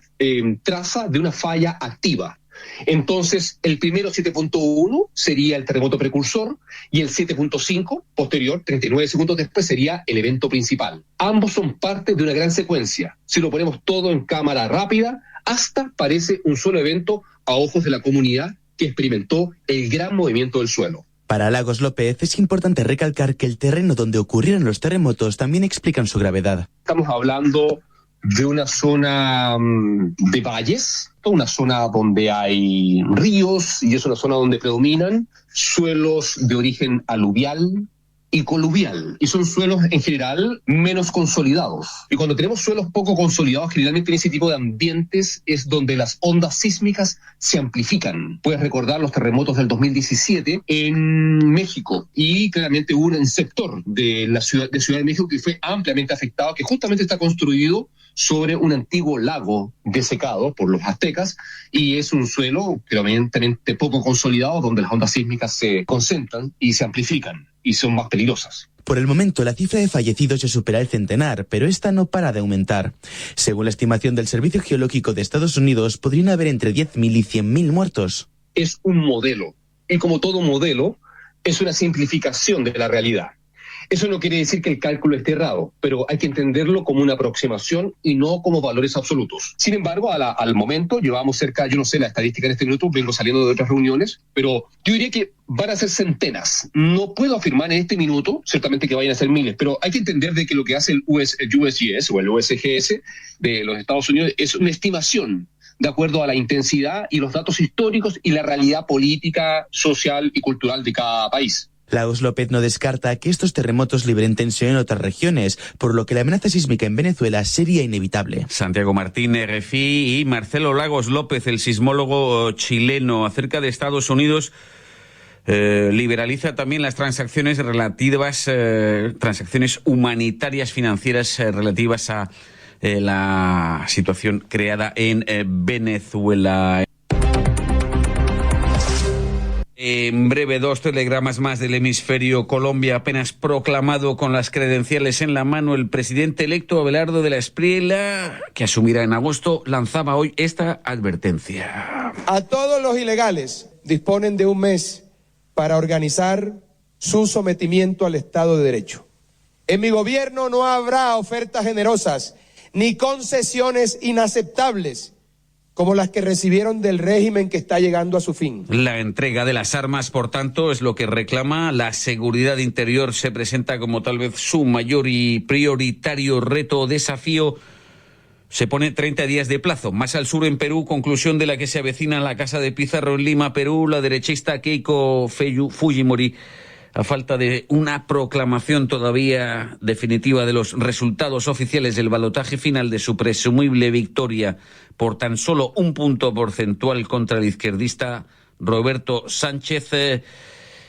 traza de una falla activa. Entonces, el primero 7.1 sería el terremoto precursor y el 7.5 posterior, 39 segundos después, sería el evento principal. Ambos son parte de una gran secuencia. Si lo ponemos todo en cámara rápida, hasta parece un solo evento a ojos de la comunidad que experimentó el gran movimiento del suelo. Para Lagos López es importante recalcar que el terreno donde ocurrieron los terremotos también explican su gravedad. Estamos hablando de una zona de valles, una zona donde hay ríos y es una zona donde predominan suelos de origen aluvial y coluvial, y son suelos en general menos consolidados. Y cuando tenemos suelos poco consolidados, generalmente en ese tipo de ambientes es donde las ondas sísmicas se amplifican. Puedes recordar los terremotos del 2017 en México, y claramente hubo un sector de la ciudad de México que fue ampliamente afectado, que justamente está construido sobre un antiguo lago desecado por los aztecas, y es un suelo evidentemente poco consolidado donde las ondas sísmicas se concentran y se amplifican y son más peligrosas. Por el momento, la cifra de fallecidos se supera el centenar, pero esta no para de aumentar. Según la estimación del Servicio Geológico de Estados Unidos, podrían haber entre 10.000 y 100.000 muertos. Es un modelo, y como todo modelo, es una simplificación de la realidad. Eso no quiere decir que el cálculo esté errado, pero hay que entenderlo como una aproximación y no como valores absolutos. Sin embargo, al momento llevamos cerca, yo no sé la estadística en este minuto, vengo saliendo de otras reuniones, pero yo diría que van a ser centenas. No puedo afirmar en este minuto, ciertamente que vayan a ser miles, pero hay que entender de que lo que hace el USGS o el USGS de los Estados Unidos es una estimación de acuerdo a la intensidad y los datos históricos y la realidad política, social y cultural de cada país. Lagos López no descarta que estos terremotos liberen tensión en otras regiones, por lo que la amenaza sísmica en Venezuela sería inevitable. Santiago Martín, RFI, y Marcelo Lagos López, el sismólogo chileno, acerca de Estados Unidos. Liberaliza también las transacciones relativas, transacciones humanitarias financieras relativas a la situación creada en Venezuela. En breve, 2 telegramas más del hemisferio. Colombia, apenas proclamado con las credenciales en la mano, el presidente electo Abelardo de la Espriella, que asumirá en agosto, lanzaba hoy esta advertencia. A todos los ilegales disponen de un mes para organizar su sometimiento al Estado de Derecho. En mi gobierno no habrá ofertas generosas ni concesiones inaceptables como las que recibieron del régimen que está llegando a su fin. La entrega de las armas, por tanto, es lo que reclama. La seguridad interior se presenta como tal vez su mayor y prioritario reto o desafío. Se pone 30 días de plazo. Más al sur, en Perú, conclusión de la que se avecina en la Casa de Pizarro en Lima, Perú, la derechista Keiko Fujimori, a falta de una proclamación todavía definitiva de los resultados oficiales del balotaje final de su presumible victoria por tan solo 1 punto porcentual contra el izquierdista Roberto Sánchez.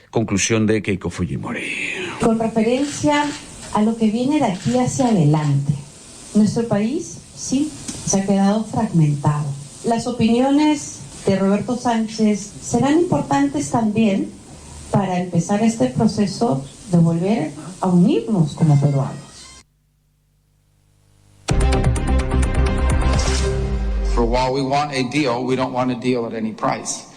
Conclusión de Keiko Fujimori. Con referencia a lo que viene de aquí hacia adelante, nuestro país, sí, se ha quedado fragmentado. Las opiniones de Roberto Sánchez serán importantes también para empezar este proceso de volver a unirnos como peruanos. For while we want a deal, we don't want a deal at any price.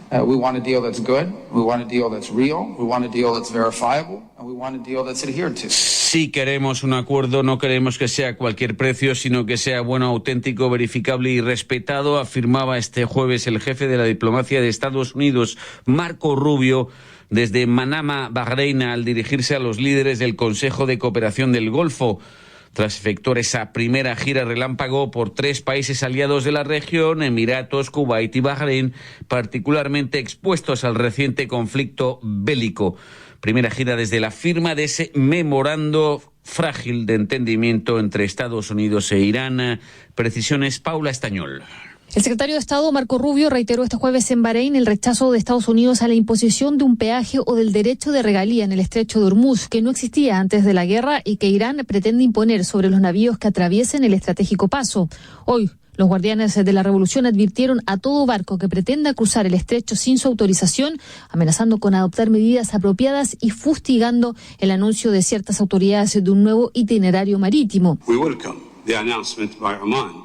We want a deal that's good, we want a deal that's real, we want a deal that's verifiable, and we want a deal that's adhered to. Si queremos un acuerdo, no queremos que sea a cualquier precio, sino que sea bueno, auténtico, verificable y respetado, afirmaba este jueves el jefe de la diplomacia de Estados Unidos, Marco Rubio, desde Manama, Bahrein, al dirigirse a los líderes del Consejo de Cooperación del Golfo, tras efectuar esa primera gira relámpago por 3 países aliados de la región, Emiratos, Kuwait y Bahrein, particularmente expuestos al reciente conflicto bélico. Primera gira desde la firma de ese memorando frágil de entendimiento entre Estados Unidos e Irán. Precisiones, Paula Estañol. El secretario de Estado, Marco Rubio, reiteró este jueves en Bahrein el rechazo de Estados Unidos a la imposición de un peaje o del derecho de regalía en el estrecho de Hormuz, que no existía antes de la guerra y que Irán pretende imponer sobre los navíos que atraviesen el estratégico paso. Hoy, los guardianes de la revolución advirtieron a todo barco que pretenda cruzar el estrecho sin su autorización, amenazando con adoptar medidas apropiadas y fustigando el anuncio de ciertas autoridades de un nuevo itinerario marítimo. We welcome the announcement by Oman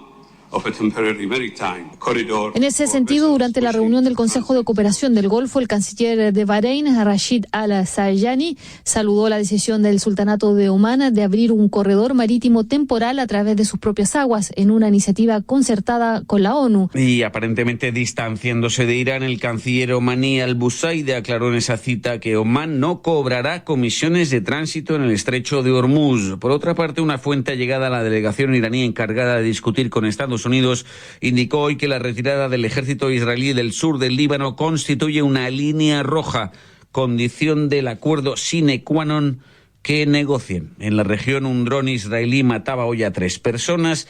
of a temporary maritime corridor. En ese sentido, durante la reunión del Consejo de Cooperación del Golfo, el canciller de Bahrein, Rashid Al-Sayani, saludó la decisión del Sultanato de Omán de abrir un corredor marítimo temporal a través de sus propias aguas, en una iniciativa concertada con la ONU. Y aparentemente distanciándose de Irán, el canciller omaní Al-Busaid aclaró en esa cita que Omán no cobrará comisiones de tránsito en el estrecho de Hormuz. Por otra parte, una fuente allegada a la delegación iraní encargada de discutir con Estados Unidos indicó hoy que la retirada del ejército israelí del sur del Líbano constituye una línea roja, condición del acuerdo sine qua non que negocien. En la región, un dron israelí mataba hoy a 3 personas,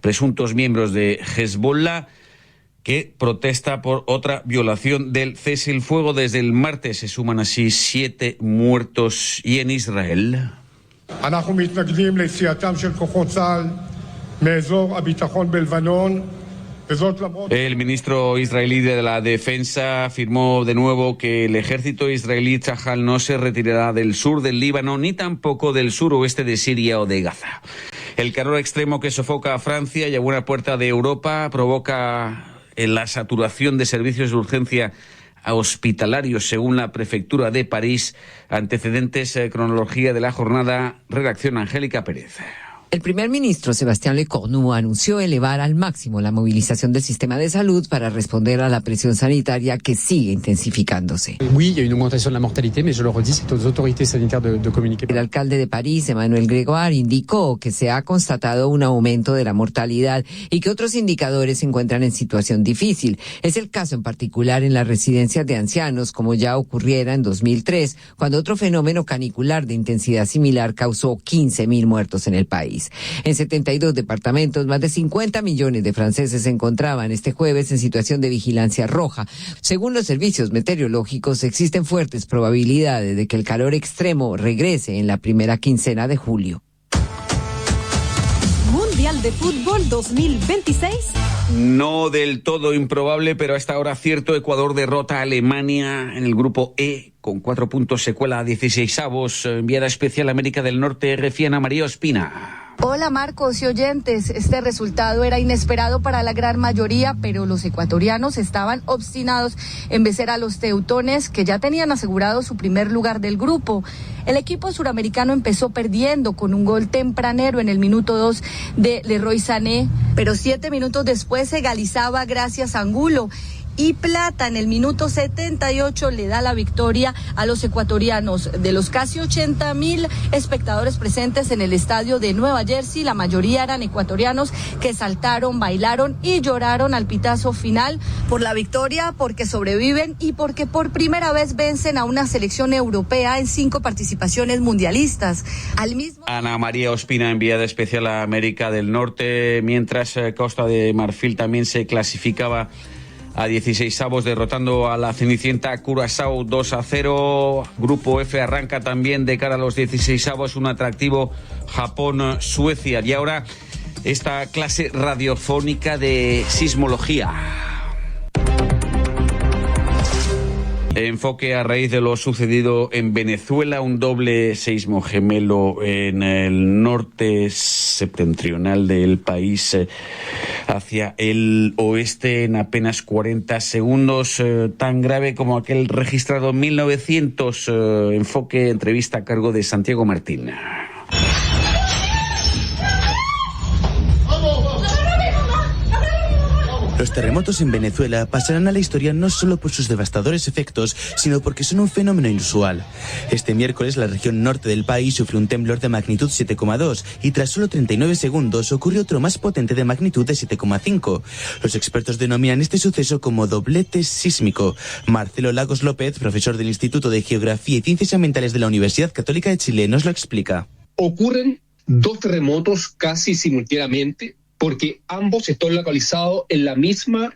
presuntos miembros de Hezbollah, que protesta por otra violación del cese el fuego. Desde el martes se suman así 7 muertos. Y en Israel, el ministro israelí de la Defensa afirmó de nuevo que el ejército israelí Tzahal no se retirará del sur del Líbano ni tampoco del suroeste de Siria o de Gaza. El calor extremo que sofoca a Francia y a buena puerta de Europa provoca la saturación de servicios de urgencia hospitalarios, según la prefectura de París. Antecedentes, cronología de la jornada, redacción Angélica Pérez. El primer ministro Sébastien Lecornu anunció elevar al máximo la movilización del sistema de salud para responder a la presión sanitaria que sigue intensificándose. El alcalde de París, Emmanuel Grégoire, indicó que se ha constatado un aumento de la mortalidad y que otros indicadores se encuentran en situación difícil. Es el caso en particular en las residencias de ancianos, como ya ocurriera en 2003, cuando otro fenómeno canicular de intensidad similar causó 15.000 muertos en el país. En 72 departamentos, más de 50 millones de franceses se encontraban este jueves en situación de vigilancia roja. Según los servicios meteorológicos, existen fuertes probabilidades de que el calor extremo regrese en la primera quincena de julio. Mundial de Fútbol 2026. No del todo improbable, pero a esta hora cierto. Ecuador derrota a Alemania en el grupo E con 4 puntos, se cuela a 16avos. Enviada especial a América del Norte, RFI, Ana María Ospina. Hola Marcos y oyentes, este resultado era inesperado para la gran mayoría, pero los ecuatorianos estaban obstinados en vencer a los teutones, que ya tenían asegurado su primer lugar del grupo. El equipo suramericano empezó perdiendo con un gol tempranero en el minuto 2 de Leroy Sané, pero 7 minutos después se egalizaba gracias a Angulo. Y Plata en el minuto 78 le da la victoria a los ecuatorianos. De los casi 80.000 espectadores presentes en el estadio de Nueva Jersey, la mayoría eran ecuatorianos que saltaron, bailaron y lloraron al pitazo final por la victoria, porque sobreviven y porque por primera vez vencen a una selección europea en 5 participaciones mundialistas. Ana María Ospina, enviada especial a América del Norte, mientras Costa de Marfil también se clasificaba a 16avos, derrotando a la cenicienta Curazao 2-0. Grupo F arranca también de cara a los 16avos, un atractivo Japón-Suecia. Y ahora esta clase radiofónica de sismología. Enfoque a raíz de lo sucedido en Venezuela, un doble seísmo gemelo en el norte septentrional del país hacia el oeste en apenas 40 segundos, tan grave como aquel registrado en 1900. Enfoque, entrevista a cargo de Santiago Martín. Los terremotos en Venezuela pasarán a la historia no solo por sus devastadores efectos, sino porque son un fenómeno inusual. Este miércoles la región norte del país sufrió un temblor de magnitud 7,2 y tras solo 39 segundos ocurrió otro más potente de magnitud de 7,5. Los expertos denominan este suceso como doblete sísmico. Marcelo Lagos López, profesor del Instituto de Geografía y Ciencias Ambientales de la Universidad Católica de Chile, nos lo explica. Ocurren 2 terremotos casi simultáneamente, porque ambos están localizados en la misma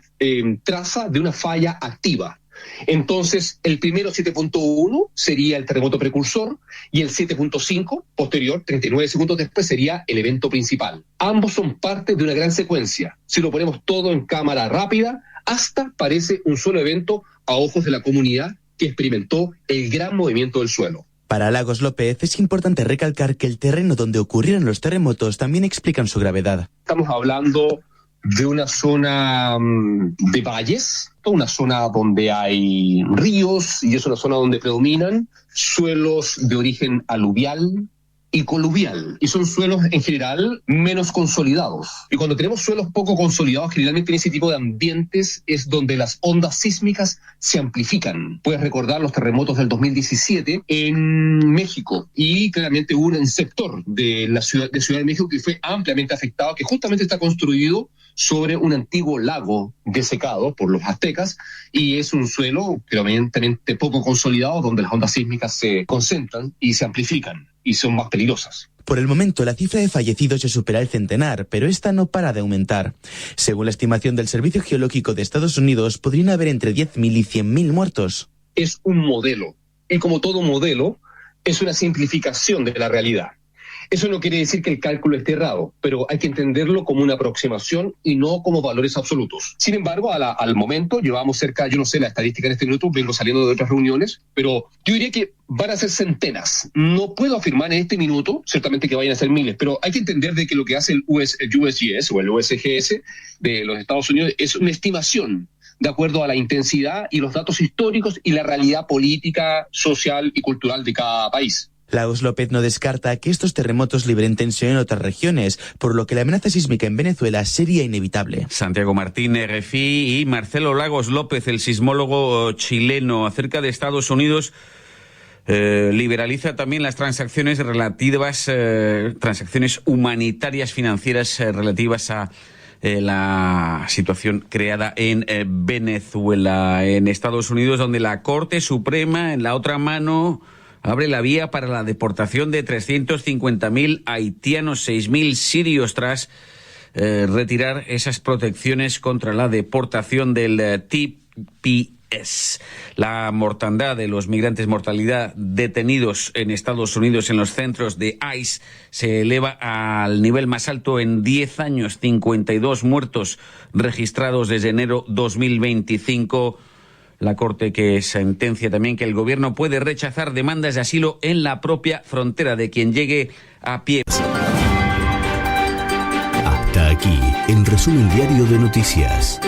traza de una falla activa. Entonces, el primero 7.1 sería el terremoto precursor y el 7.5 posterior, 39 segundos después, sería el evento principal. Ambos son parte de una gran secuencia. Si lo ponemos todo en cámara rápida, hasta parece un solo evento a ojos de la comunidad que experimentó el gran movimiento del suelo. Para Lagos López es importante recalcar que el terreno donde ocurrieron los terremotos también explican su gravedad. Estamos hablando de una zona de valles, una zona donde hay ríos y es una zona donde predominan suelos de origen aluvial y coluvial, y son suelos en general menos consolidados. Y cuando tenemos suelos poco consolidados, generalmente en ese tipo de ambientes es donde las ondas sísmicas se amplifican. Puedes recordar los terremotos del 2017 en México, y claramente hubo un sector de la ciudad de México que fue ampliamente afectado, que justamente está construido sobre un antiguo lago desecado por los aztecas, y es un suelo claramente poco consolidado donde las ondas sísmicas se concentran y se amplifican y son más peligrosas. Por el momento, la cifra de fallecidos ya supera el centenar, pero esta no para de aumentar. Según la estimación del Servicio Geológico de Estados Unidos, podrían haber entre 10.000 y 100.000 muertos. Es un modelo, y como todo modelo, es una simplificación de la realidad. Eso no quiere decir que el cálculo esté errado, pero hay que entenderlo como una aproximación y no como valores absolutos. Sin embargo, al momento llevamos cerca, yo no sé la estadística en este minuto, vengo saliendo de otras reuniones, pero yo diría que van a ser centenas. No puedo afirmar en este minuto, ciertamente que vayan a ser miles, pero hay que entender de que lo que hace el USGS o el USGS de los Estados Unidos es una estimación de acuerdo a la intensidad y los datos históricos y la realidad política, social y cultural de cada país. Lagos López no descarta que estos terremotos liberen tensión en otras regiones, por lo que la amenaza sísmica en Venezuela sería inevitable. Santiago Martín, RFI, y Marcelo Lagos López, el sismólogo chileno, acerca de Estados Unidos. Liberaliza también las transacciones relativas, transacciones humanitarias financieras relativas a la situación creada en Venezuela. En Estados Unidos, donde la Corte Suprema, en la otra mano, abre la vía para la deportación de 350.000 haitianos, 6.000 sirios, tras retirar esas protecciones contra la deportación del TPS. La mortandad de los migrantes, mortalidad detenidos en Estados Unidos en los centros de ICE, se eleva al nivel más alto en 10 años, 52 muertos registrados desde enero 2025. La Corte que sentencia también que el gobierno puede rechazar demandas de asilo en la propia frontera de quien llegue a pie. Hasta aquí, el resumen diario de noticias.